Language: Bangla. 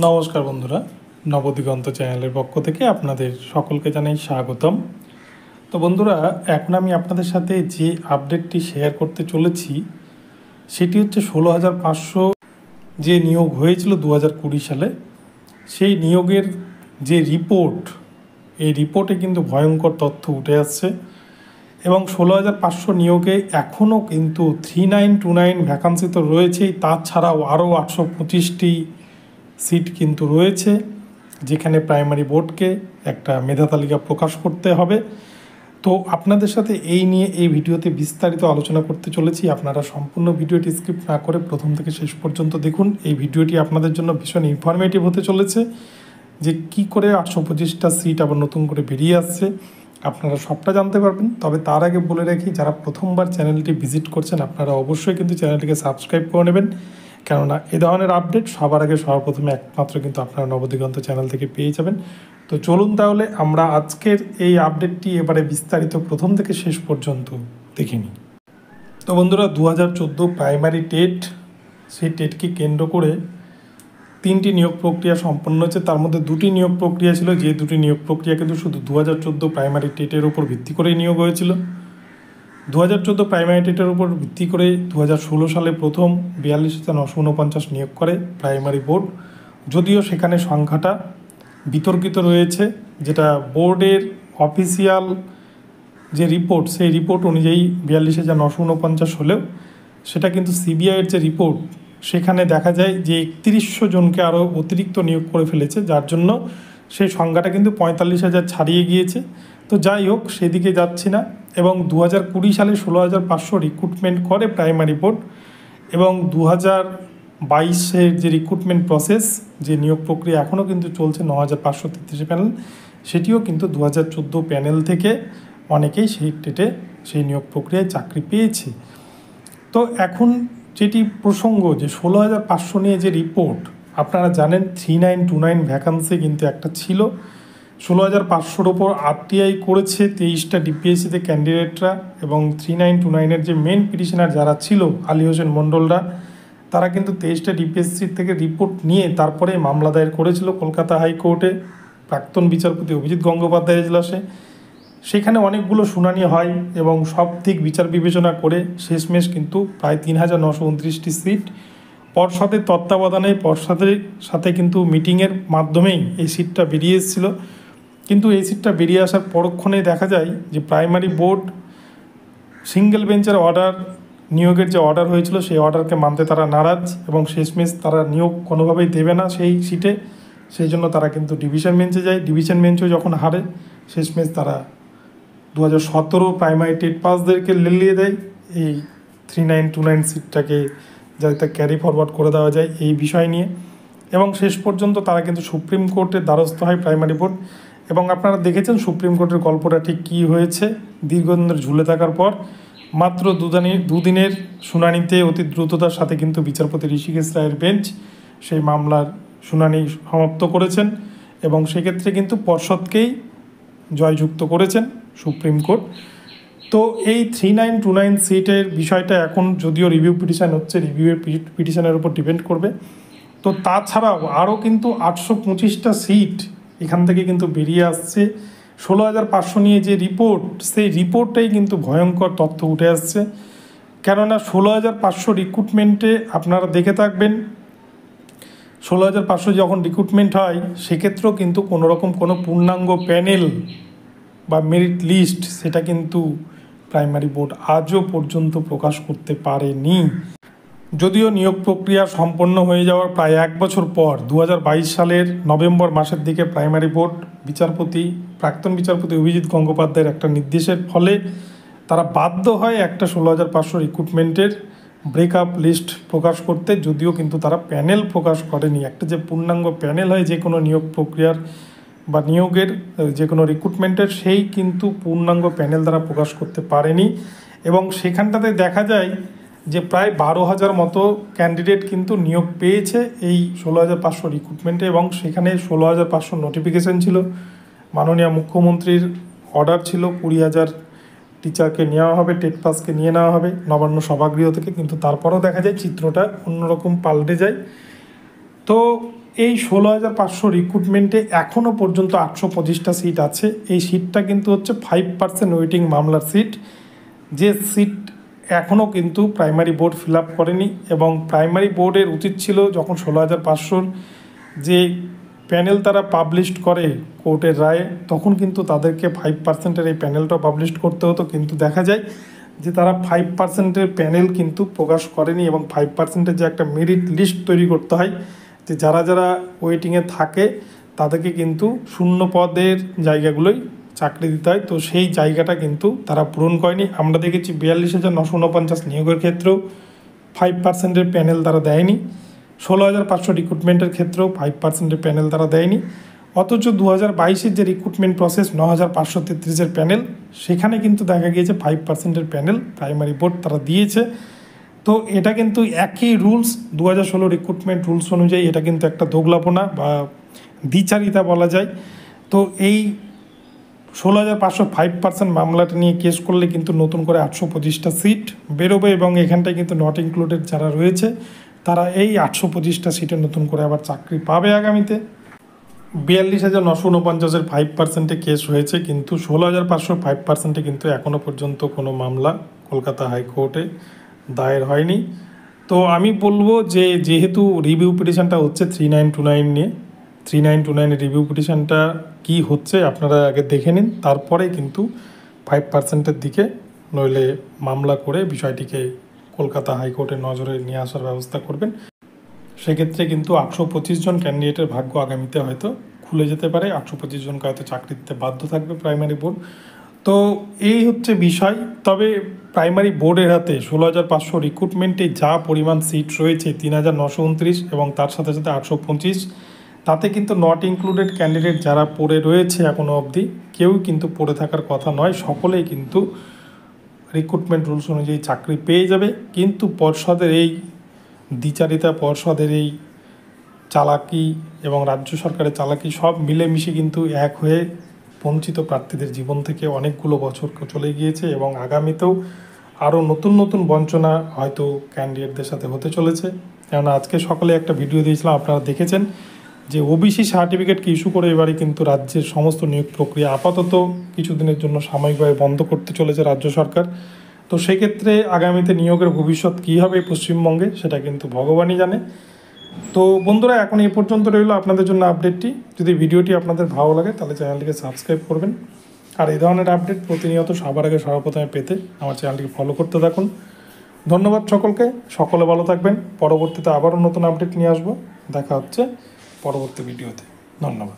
নমস্কার বন্ধুরা, নবদিগন্ত চ্যানেলের পক্ষ থেকে আপনাদের সকলকে জানাই স্বাগতম। তো বন্ধুরা, এখন আমি আপনাদের সাথে যে আপডেটটি শেয়ার করতে চলেছি সেটি হচ্ছে 16,500 যে নিয়োগ হয়েছিল 2020 সালে, সেই নিয়োগের যে রিপোর্ট, এই রিপোর্টে কিন্তু ভয়ঙ্কর তথ্য উঠে আসছে এবং 16,500 নিয়োগে এখনও কিন্তু 3929 ভ্যাকান্সি তো রয়েছেই, তাছাড়াও আরও 825টি সিট কিন্তু রয়েছে, যেখানে প্রাইমারি বোর্ডকে একটা মেধা তালিকা প্রকাশ করতে হবে। তো আপনাদের সাথে এই নিয়ে এই ভিডিওতে বিস্তারিত আলোচনা করতে চলেছি। আপনারা সম্পূর্ণ ভিডিওটি স্কিপ না করে প্রথম থেকে শেষ পর্যন্ত দেখুন। এই ভিডিওটি আপনাদের জন্য ভীষণ ইনফরমেটিভ হতে চলেছে, যে কি করে 825টা সিট আবার নতুন করে বেরিয়ে আসছে, আপনারা সবটা জানতে পারবেন। তবে তার আগে বলে রাখি, যারা প্রথমবার চ্যানেলটি ভিজিট করছেন আপনারা অবশ্যই কিন্তু চ্যানেলটিকে সাবস্ক্রাইব করে নেবেন, কেননা এ ধরনের আপডেট সবার আগে সর্বপ্রথমে একমাত্র কিন্তু আপনারা নবদিগন্ত চ্যানেল থেকে পেয়ে যাবেন। তো চলুন তাহলে আমরা আজকের এই আপডেটটি এবারে বিস্তারিত প্রথম থেকে শেষ পর্যন্ত দেখে নিই। তো বন্ধুরা, 2014 প্রাইমারি টেট, সেই টেটকে কেন্দ্র করে 3টি নিয়োগ প্রক্রিয়া সম্পন্ন হয়েছে। তার মধ্যে 2টি নিয়োগ প্রক্রিয়া ছিল, যে 2টি নিয়োগ প্রক্রিয়া কিন্তু শুধু 2014 প্রাইমারি টেটের উপর ভিত্তি করেই নিয়োগ হয়েছিল। 2014 প্রাইমারি টেটের উপর ভিত্তি করে 2016 সালে প্রথম 42,949 নিয়োগ করে প্রাইমারি বোর্ড, যদিও সেখানে সংখ্যাটা বিতর্কিত রয়েছে। যেটা বোর্ডের অফিসিয়াল যে রিপোর্ট, সেই রিপোর্ট অনুযায়ী 42,949 হলেও সেটা কিন্তু সিবিআইয়ের যে রিপোর্ট, সেখানে দেখা যায় যে 3100 জনকে আরও অতিরিক্ত নিয়োগ করে ফেলেছে, যার জন্য সেই সংখ্যাটা কিন্তু 45,000 ছাড়িয়ে গিয়েছে। তো যাই হোক, সেদিকে যাচ্ছি না। এবং 2020 সালে 16,500 রিক্রুটমেন্ট করে প্রাইমারি বোর্ড, এবং 2022-এর যে রিক্রুটমেন্ট প্রসেস, যে নিয়োগ প্রক্রিয়া এখনও কিন্তু চলছে 9,533 প্যানেল, সেটিও কিন্তু 2014 প্যানেল থেকে অনেকেই সেই টেটে সেই নিয়োগ প্রক্রিয়ায় চাকরি পেয়েছে। তো এখন যেটি প্রসঙ্গ, যে 16,500 নিয়ে যে রিপোর্ট, আপনারা জানেন 3929 ভ্যাকান্সি কিন্তু একটা ছিল। 16,500-র ওপর আরটিআই করেছে 23টা ডিপিএসসিতে ক্যান্ডিডেটরা, এবং 3929-এর যে মেন পিটিশনার যারা ছিল আলী হোসেন মণ্ডলরা, তারা কিন্তু 23টা ডিপিএসসির থেকে রিপোর্ট নিয়ে তারপরে মামলা দায়ের করেছিল কলকাতা হাইকোর্টে প্রাক্তন বিচারপতি অভিজিৎ গঙ্গোপাধ্যায়ের এজলাসে। সেখানে অনেকগুলো শুনানি হয় এবং সব দিক বিচার বিবেচনা করে শেষমেশ কিন্তু প্রায় 3,929টি সিট পর্ষদের তত্ত্বাবধানে, পর্ষদের সাথে কিন্তু মিটিংয়ের মাধ্যমেই এই সিটটা বেরিয়ে এসেছিলো। কিন্তু এই সিটটা বেরিয়ে আসার পরক্ষণেই দেখা যায় যে প্রাইমারি বোর্ড সিঙ্গেল বেঞ্চের অর্ডার, নিয়োগের যে অর্ডার হয়েছিল সেই অর্ডারকে মানতে তারা নারাজ, এবং শেষমেশ তারা নিয়োগ কোনোভাবেই দেবে না সেই সিটে। সেই জন্য তারা কিন্তু ডিভিশন বেঞ্চে যায়। ডিভিশন বেঞ্চও যখন হারে, শেষমেশ তারা 2017 প্রাইমারি টেট পাসদেরকে লেলিয়ে দেয় এই 3929 সিটটাকে, যাতে ক্যারি ফরওয়ার্ড করে দেওয়া যায় এই বিষয় নিয়ে। এবং শেষ পর্যন্ত তারা কিন্তু সুপ্রিম কোর্টের দ্বারস্থ হয় প্রাইমারি বোর্ড। এবং আপনারা দেখেছেন সুপ্রিম কোর্টের গল্পটা ঠিক কী হয়েছে। দীর্ঘদিনের ঝুলে থাকার পর মাত্র দুদিনের শুনানিতে অতি দ্রুততার সাথে কিন্তু বিচারপতি ঋষিকেশ রায়ের বেঞ্চ সেই মামলার শুনানি সমাপ্ত করেছেন, এবং সেক্ষেত্রে কিন্তু পর্ষদকেই জয়যুক্ত করেছেন সুপ্রিম কোর্ট। তো এই 3929 সিটের বিষয়টা এখন যদিও রিভিউ পিটিশান হচ্ছে, রিভিউয়ের পিটিশানের উপর ডিপেন্ড করবে। তো তাছাড়াও আরও কিন্তু 825টা সিট এখান থেকে কিন্তু বেরিয়ে আসছে। 16,500 নিয়ে যে রিপোর্ট, সেই রিপোর্টেই কিন্তু ভয়ঙ্কর তথ্য উঠে আসছে। কেননা 16,500 রিক্রুটমেন্টে আপনারা দেখে থাকবেন, 16,500 যখন রিক্রুটমেন্ট হয় সেক্ষেত্রেও কিন্তু কোনোরকম কোনো পূর্ণাঙ্গ প্যানেল বা মেরিট লিস্ট সেটা কিন্তু প্রাইমারি বোর্ড আজও পর্যন্ত প্রকাশ করতে পারেনি। যদিও নিয়োগ প্রক্রিয়া সম্পন্ন হয়ে যাওয়ার প্রায় 1 বছর পর 2022 সালের নভেম্বর মাসের দিকে প্রাইমারি বোর্ড প্রাক্তন বিচারপতি অভিজিৎ গঙ্গোপাধ্যায়ের একটা নির্দেশের ফলে তারা বাধ্য হয় একটা 16,500 রিক্রুটমেন্টের ব্রেকআপ লিস্ট প্রকাশ করতে, যদিও কিন্তু তারা প্যানেল প্রকাশ করেনি। একটা যে পূর্ণাঙ্গ প্যানেল হয় যে কোনো নিয়োগ প্রক্রিয়ার বা নিয়োগের যে কোনো রিক্রুটমেন্টের, সেই কিন্তু পূর্ণাঙ্গ প্যানেল তারা প্রকাশ করতে পারেনি। এবং সেখানটাতে দেখা যায় যে প্রায় 12,000 মতো ক্যান্ডিডেট কিন্তু নিয়োগ পেয়েছে এই 16,500 রিক্রুটমেন্টে, এবং সেখানে 16,500 নোটিফিকেশান ছিল। মাননীয় মুখ্যমন্ত্রীর অর্ডার ছিল 20,000 টিচারকে নেওয়া হবে, টেট পাসকে নিয়ে নেওয়া হবে নবান্ন সভাগৃহ থেকে। কিন্তু তারপরেও দেখা যায় চিত্রটা অন্যরকম পাল্টে যায়। তো এই 16,500 রিক্রুটমেন্টে এখনও পর্যন্ত 825টা সিট আছে। এই সিটটা কিন্তু হচ্ছে 5% ওয়েটিং মামলার সিট, যে সিট এখনও কিন্তু প্রাইমারি বোর্ড ফিল আপ করেনি। এবং প্রাইমারি বোর্ডের উচিত ছিল যখন 16,500 যে প্যানেল তারা পাবলিশ করে কোর্টের রায়ে, তখন কিন্তু তাদেরকে 5%-এর এই প্যানেলটাও পাবলিশ করতে হতো। কিন্তু দেখা যায় যে তারা 5%-এর প্যানেল কিন্তু প্রকাশ করেনি, এবং 5%-এর যে একটা মেরিট লিস্ট তৈরি করতে হয়, যে যারা যারা ওয়েটিংয়ে থাকে তাদেরকে কিন্তু শূন্য পদের জায়গাগুলোই চাকরি দিতে হয়, তো সেই জায়গাটা কিন্তু তারা পূরণ করেনি। আমরা দেখেছি 42,949 নিয়োগের ক্ষেত্রেও 5%-এর প্যানেল তারা দেয়নি। 16,500 রিক্রুটমেন্টের ক্ষেত্রেও 5%-এর প্যানেল তারা দেয়নি। অথচ 2022-এর যে রিক্রুটমেন্ট প্রসেস 9,533-এর প্যানেল, সেখানে কিন্তু দেখা গিয়েছে 5%-এর প্যানেল প্রাইমারি বোর্ড তারা দিয়েছে। তো এটা কিন্তু একই রুলস, 2016 রিক্রুটমেন্ট রুলস অনুযায়ী এটা কিন্তু একটা দোগলাপনা বা দ্বিচারিতা বলা যায়। তো এই 16,500 5% মামলাটা নিয়ে কেস করলে কিন্তু নতুন করে 825টা সিট বেরোবে, এবং এখানটায় কিন্তু নট ইনক্লুডেড যারা রয়েছে তারা এই 825টা সিটে নতুন করে আবার চাকরি পাবে আগামীতে। 42,949-এর 5%-এ কেস হয়েছে, কিন্তু 16,500 5%-এ কিন্তু এখনও পর্যন্ত কোনো মামলা কলকাতা হাইকোর্টে দায়ের হয়নি। তো আমি বলবো যে যেহেতু রিভিউ পিটিশনটা হচ্ছে 3929 নিয়ে, 3929-এর রিভিউ পিটিশনটা কী হচ্ছে আপনারা আগে দেখে নিন, তারপরে কিন্তু 5%-এর দিকে নইলে মামলা করে বিষয়টিকে কলকাতা হাইকোর্টের নজরে নিয়ে আসার ব্যবস্থা করবেন। সেক্ষেত্রে কিন্তু 825 জন ক্যান্ডিডেটের ভাগ্য আগামীতে হয়তো খুলে যেতে পারে, 825 জনকে হয়তো চাকরি দিতে বাধ্য থাকবে প্রাইমারি বোর্ড। তো এই হচ্ছে বিষয়। তবে প্রাইমারি বোর্ডের হাতে 16,500 রিক্রুটমেন্টে যা পরিমাণ সিট রয়েছে 3,929 এবং তার সাথে সাথে 825, তাতে কিন্তু নট ইনক্লুডেড ক্যান্ডিডেট যারা পড়ে রয়েছে এখনও অবধি কেউই কিন্তু পড়ে থাকার কথা নয়, সকলেই কিন্তু রিক্রুটমেন্ট রুলস অনুযায়ী চাকরি পেয়ে যাবে। কিন্তু পর্ষদের এই দ্বিচারিতা, পর্ষদের এই চালাকি এবং রাজ্য সরকারের চালাকি সব মিলেমিশে কিন্তু এক হয়ে বঞ্চিত প্রার্থীদের জীবন থেকে অনেকগুলো বছর চলে গিয়েছে, এবং আগামীতেও আরও নতুন নতুন বঞ্চনা হয়তো ক্যান্ডিডেটদের সাথে হতে চলেছে। কেননা আজকে সকালে একটা ভিডিও দিয়েছিলাম, আপনারা দেখেছেন যে ওবিসি সার্টিফিকেটকে ইস্যু করে এবারে কিন্তু রাজ্যের সমস্ত নিয়োগ প্রক্রিয়া আপাতত কিছুদিনের জন্য সাময়িকভাবে বন্ধ করতে চলেছে রাজ্য সরকার। তো সেক্ষেত্রে আগামীতে নিয়োগের ভবিষ্যৎ কী হবে পশ্চিমবঙ্গে সেটা কিন্তু ভগবানই জানে। তো বন্ধুরা, এখন এই পর্যন্ত রইল আপনাদের জন্য আপডেটটি। যদি ভিডিওটি আপনাদের ভালো লাগে তাহলে চ্যানেলটিকে সাবস্ক্রাইব করবেন, আর এই ধরনের আপডেট প্রতিনিয়ত সবার আগে সর্বপ্রথমে পেতে আমার চ্যানেলটিকে ফলো করতে থাকুন। ধন্যবাদ সকলকে, সকলে ভালো থাকবেন। পরবর্তীতে আবারও নতুন আপডেট নিয়ে আসবো, দেখা হচ্ছে পরবর্তী ভিডিওতে। ধন্যবাদ।